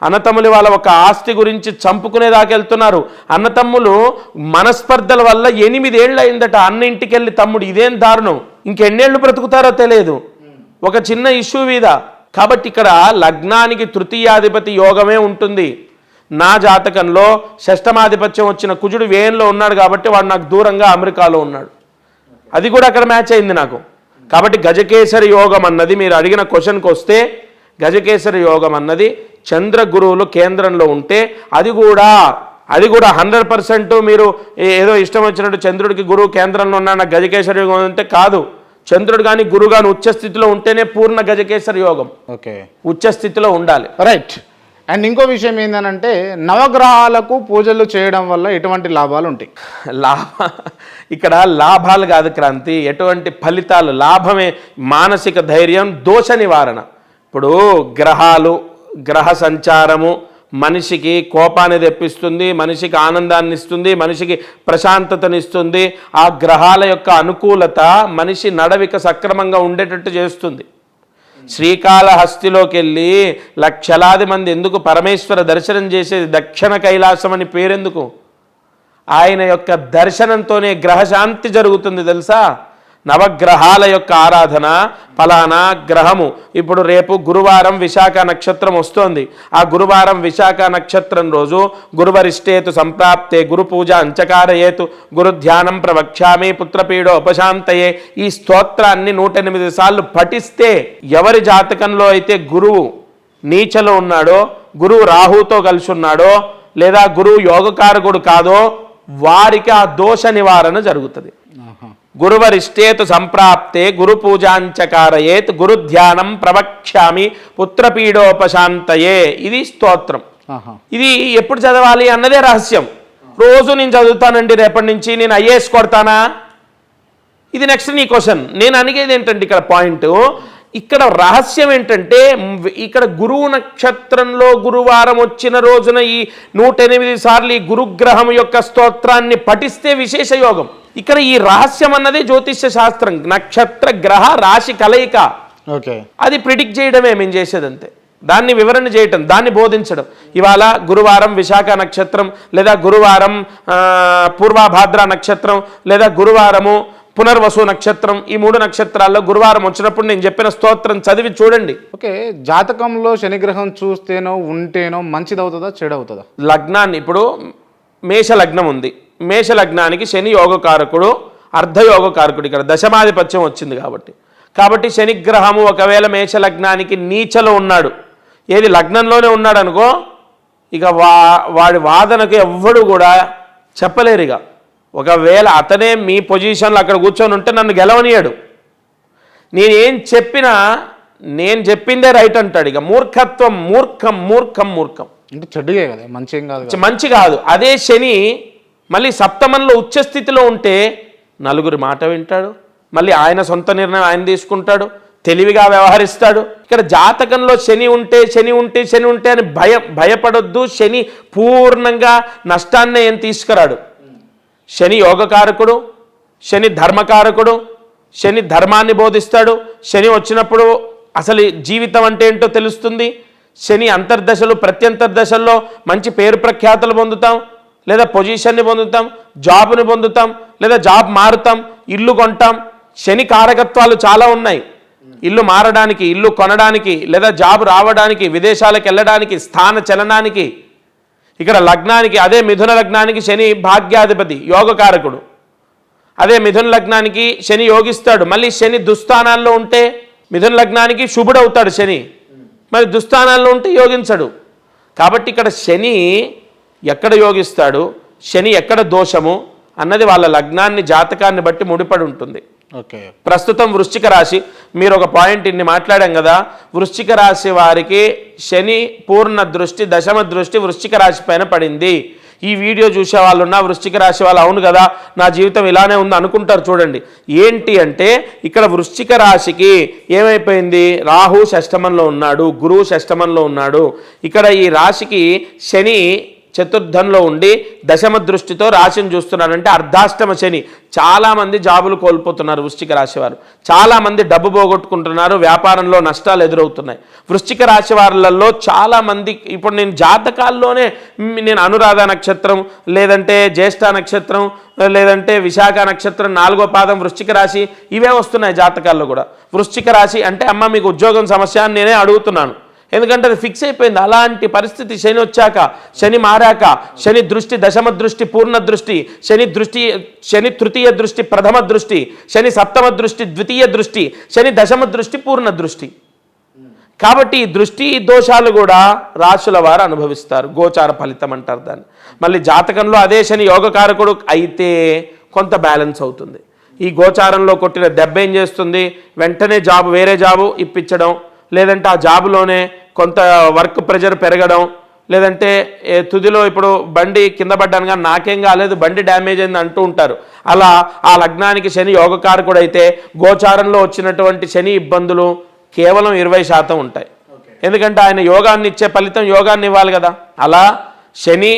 అన్నతమ్ములు వాళ్ళ ఒక ఆస్తి గురించి చంపుకునే దాకా వెళ్తున్నారు. అన్నతమ్ములు మనస్పర్ధల వల్ల 8 ఏళ్ళు అయిందట అన్న ఇంటికి వెళ్ళి తమ్ముడు. ఇదేం దారుణం, ఇంకెన్నేళ్ళు బ్రతుకుతారో తెలియదు ఒక చిన్న ఇష్యూ మీద. కాబట్టి ఇక్కడ లగ్నానికి తృతీయాధిపతి యోగమే ఉంటుంది. నా జాతకంలో షష్టమాధిపత్యం వచ్చిన కుజుడు వ్యయంలో ఉన్నాడు కాబట్టి వాడు నాకు దూరంగా అమెరికాలో ఉన్నాడు, అది కూడా అక్కడ మ్యాచ్ అయింది నాకు. కాబట్టి గజకేసరి యోగం అన్నది మీరు అడిగిన క్వశ్చన్కి వస్తే గజకేసరి యోగం అన్నది చంద్ర గురువులు కేంద్రంలో ఉంటే అది కూడా 100% మీరు ఏదో ఇష్టం వచ్చినట్టు చంద్రుడికి గురువు కేంద్రంలో ఉన్న నాకు గజకేసరి యోగం అంటే కాదు. చంద్రుడు కానీ గురువు కానీ ఉచ్చస్థితిలో ఉంటేనే పూర్ణ గజకేసరి యోగం. ఓకే, ఉచ్చస్థితిలో ఉండాలి. రైట్. అండ్ ఇంకో విషయం ఏంటంటే నవగ్రహాలకు పూజలు చేయడం వల్ల ఎటువంటి లాభాలు ఉంటాయి? ఇక్కడ లాభాలు కాదు క్రాంతి, ఎటువంటి ఫలితాలు. లాభమే మానసిక ధైర్యం, దోష నివారణ. ఇప్పుడు గ్రహ సంచారము మనిషికి కోపాన్ని తెప్పిస్తుంది, మనిషికి ఆనందాన్ని ఇస్తుంది, మనిషికి ప్రశాంతతనిస్తుంది. ఆ గ్రహాల యొక్క అనుకూలత మనిషి నడవిక సక్రమంగా ఉండేటట్టు చేస్తుంది. శ్రీకాళహస్తిలోకి వెళ్ళి లక్షలాది మంది ఎందుకు పరమేశ్వర దర్శనం చేసేది? దక్షిణ కైలాసం అని పేరెందుకు? ఆయన యొక్క దర్శనంతోనే గ్రహశాంతి జరుగుతుంది తెలుసా. నవగ్రహాల యొక్క ఆరాధన. ఫలానా గ్రహము ఇప్పుడు రేపు గురువారం విశాఖ నక్షత్రం వస్తోంది. ఆ గురువారం విశాఖ నక్షత్రం రోజు గురువరిష్టేతు సంప్రాప్తే గురు పూజ అంచకారయేతు గురు ధ్యానం ప్రవక్ష్యామి పుత్రపీడో ఉపశాంతయే. ఈ స్తోత్రాన్ని 108 సార్లు పఠిస్తే ఎవరి జాతకంలో అయితే గురువు నీచలో ఉన్నాడో, గురువు రాహుతో కలిసి ఉన్నాడో, లేదా గురువు యోగకారకుడు కాదో వారికి ఆ దోష నివారణ జరుగుతుంది. గురువరిష్టేతు సంప్రాప్తే గురు పూజాంచకారయేత్ గురు ధ్యానం ప్రవక్ష్యామి పుత్రపీడోపశాంతయే. ఇది స్తోత్రం. ఇది ఎప్పుడు చదవాలి అన్నదే రహస్యం. రోజు నేను చదువుతానండి, రేపటి నుంచి నేను ఐఏఎస్ కొడతానా? ఇది నెక్స్ట్ నీ క్వశ్చన్. నేను అడిగేది ఏంటంటే ఇక్కడ పాయింట్, ఇక్కడ రహస్యం ఏంటంటే ఇక్కడ గురువు నక్షత్రంలో గురువారం వచ్చిన రోజున ఈ 108 సార్లు ఈ గురుగ్రహం యొక్క స్తోత్రాన్ని పఠిస్తే విశేష యోగం. ఇక్కడ ఈ రహస్యం అన్నదే జ్యోతిష్య శాస్త్రం. నక్షత్ర గ్రహ రాశి కలయిక. ఓకే, అది ప్రిడిక్ట్ చేయడమే మేము చేసేదంతే. దాన్ని వివరణ చేయటం, దాన్ని బోధించడం. ఇవాళ గురువారం విశాఖ నక్షత్రం, లేదా గురువారం పూర్వభాద్ర నక్షత్రం, లేదా గురువారము పునర్వసు నక్షత్రం, ఈ 3 నక్షత్రాల్లో గురువారం వచ్చినప్పుడు నేను చెప్పిన స్తోత్రం చదివి చూడండి. ఓకే, జాతకంలో శనిగ్రహం చూస్తేనో ఉంటేనో మంచిదవుతుందా చెడవుతుందా? లగ్నాన్ని ఇప్పుడు మేష లగ్నం ఉంది, మేష లగ్నానికి శని యోగకారకుడు, అర్ధయోగకారకుడు. ఇక్కడ దశమాధిపత్యం వచ్చింది కాబట్టి శనిగ్రహము ఒకవేళ మేష లగ్నానికి నీచలో ఉన్నాడు, ఏది లగ్నంలోనే ఉన్నాడు అనుకో, ఇక వాడి వాదనకు ఎవ్వడు కూడా చెప్పలేరు. ఇక ఒకవేళ అతనే మీ పొజిషన్లో అక్కడ కూర్చొని ఉంటే నన్ను గెలవనీయడు. నేనేం చెప్పినా నేను చెప్పిందే రైట్ అంటాడు. ఇక మూర్ఖత్వం, మూర్ఖం అంటే చెడ్డగే కదా, మంచి కాదు. అదే శని మళ్ళీ సప్తమంలో ఉచ్చస్థితిలో ఉంటే నలుగురి మాట వింటాడు, మళ్ళీ ఆయన సొంత నిర్ణయం ఆయన తీసుకుంటాడు, తెలివిగా వ్యవహరిస్తాడు. ఇక్కడ జాతకంలో శని ఉంటే అని భయపడొద్దు. శని పూర్ణంగా నష్టాన్నే ఏం తీసుకురాడు. శని యోగకారకుడు, శని ధర్మకారకుడు, శని ధర్మాన్ని బోధిస్తాడు. శని వచ్చినప్పుడు అసలు జీవితం అంటే ఏంటో తెలుస్తుంది. శని అంతర్దశలు ప్రత్యంతర్దశల్లో మంచి పేరు ప్రఖ్యాతులు పొందుతాం, లేదా పొజిషన్ని పొందుతాం, జాబ్ని పొందుతాం, లేదా జాబ్ మారుతాం, ఇల్లు కొంటాం. శని కారకత్వాలు చాలా ఉన్నాయి. ఇల్లు మారడానికి, ఇల్లు కొనడానికి, లేదా జాబ్ రావడానికి, విదేశాలకు వెళ్ళడానికి, స్థాన చలనానికి. ఇక్కడ లగ్నానికి, అదే మిథున లగ్నానికి శని భాగ్యాధిపతి యోగకారకుడు. అదే మిథున లగ్నానికి శని యోగిస్తాడు. మళ్ళీ శని దుస్థానాల్లో ఉంటే మిథున లగ్నానికి శుభుడవుతాడు శని, మరి దుస్థానాల్లో ఉంటే యోగించడు. కాబట్టి ఇక్కడ శని ఎక్కడ యోగిస్తాడు, శని ఎక్కడ దోషము అన్నది వాళ్ళ లగ్నాన్ని జాతకాన్ని బట్టి ముడిపడి ఉంటుంది. ఓకే, ప్రస్తుతం వృశ్చిక రాశి, మీరు ఒక పాయింట్ ఇన్ని మాట్లాడాం కదా, వృశ్చిక రాశి వారికి శని పూర్ణ దృష్టి, దశమ దృష్టి వృశ్చిక రాశి పైన పడింది. ఈ వీడియో చూసే వాళ్ళు ఉన్న వృశ్చిక రాశి వాళ్ళు అవును కదా నా జీవితం ఇలానే ఉంది అనుకుంటారు. చూడండి ఏంటి అంటే ఇక్కడ వృశ్చిక రాశికి ఏమైపోయింది, రాహు షష్టమంలో ఉన్నాడు, గురువు షష్టమంలో ఉన్నాడు. ఇక్కడ ఈ రాశికి శని చతుర్థంలో ఉండి దశమ దృష్టితో రాశిని చూస్తున్నాడంటే అర్ధాష్టమ శని. చాలామంది జాబులు కోల్పోతున్నారు వృశ్చిక రాశి వారు, చాలామంది డబ్బు పోగొట్టుకుంటున్నారు, వ్యాపారంలో నష్టాలు ఎదురవుతున్నాయి. వృశ్చిక రాశి వారులలో చాలామంది ఇప్పుడు నేను జాతకాల్లోనే నేను అనురాధ నక్షత్రం, లేదంటే జ్యేష్ఠ నక్షత్రం, లేదంటే విశాఖ నక్షత్రం 4వ పాదం వృశ్చిక రాశి, ఇవే వస్తున్నాయి జాతకాల్లో కూడా. వృశ్చిక రాశి అంటే అమ్మ మీకు ఉద్యోగం సమస్య అని నేనే అడుగుతున్నాను, ఎందుకంటే అది ఫిక్స్ అయిపోయింది. అలాంటి పరిస్థితి శని వచ్చాక, శని మారాక, శని దృష్టి దశమ దృష్టి పూర్ణ దృష్టి, శని తృతీయ దృష్టి ప్రథమ దృష్టి, శని సప్తమ దృష్టి ద్వితీయ దృష్టి, శని దశమ దృష్టి పూర్ణ దృష్టి. కాబట్టి ఈ దృష్టి దోషాలు కూడా రాశుల వారు అనుభవిస్తారు. గోచార ఫలితం అంటారు దాన్ని. మళ్ళీ జాతకంలో అదే శని యోగకారకుడు అయితే కొంత బ్యాలెన్స్ అవుతుంది. ఈ గోచారంలో కొట్టిన దెబ్బ ఏం చేస్తుంది, వెంటనే వేరే జాబు ఇప్పించడం, లేదంటే ఆ జాబులోనే కొంత వర్క్ ప్రెషర్ పెరగడం, లేదంటే తుదిలో ఇప్పుడు బండి కింద పడ్డాను కానీ నాకేం కాలేదు, బండి డ్యామేజ్ అయింది అంటూ ఉంటారు. అలా ఆ లగ్నానికి శని యోగకారకుడు అయితే గోచారంలో వచ్చినటువంటి శని ఇబ్బందులు కేవలం 20% ఉంటాయి. ఎందుకంటే ఆయన యోగాన్ని ఇచ్చే ఫలితం యోగాన్ని ఇవ్వాలి కదా. అలా శని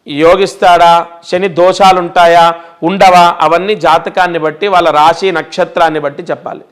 యోగిస్తాడా, శని దోషాలు ఉంటాయా ఉండవా, అవన్నీ జాతకాన్ని బట్టి వాళ్ళ రాశి నక్షత్రాన్ని బట్టి చెప్పాలి.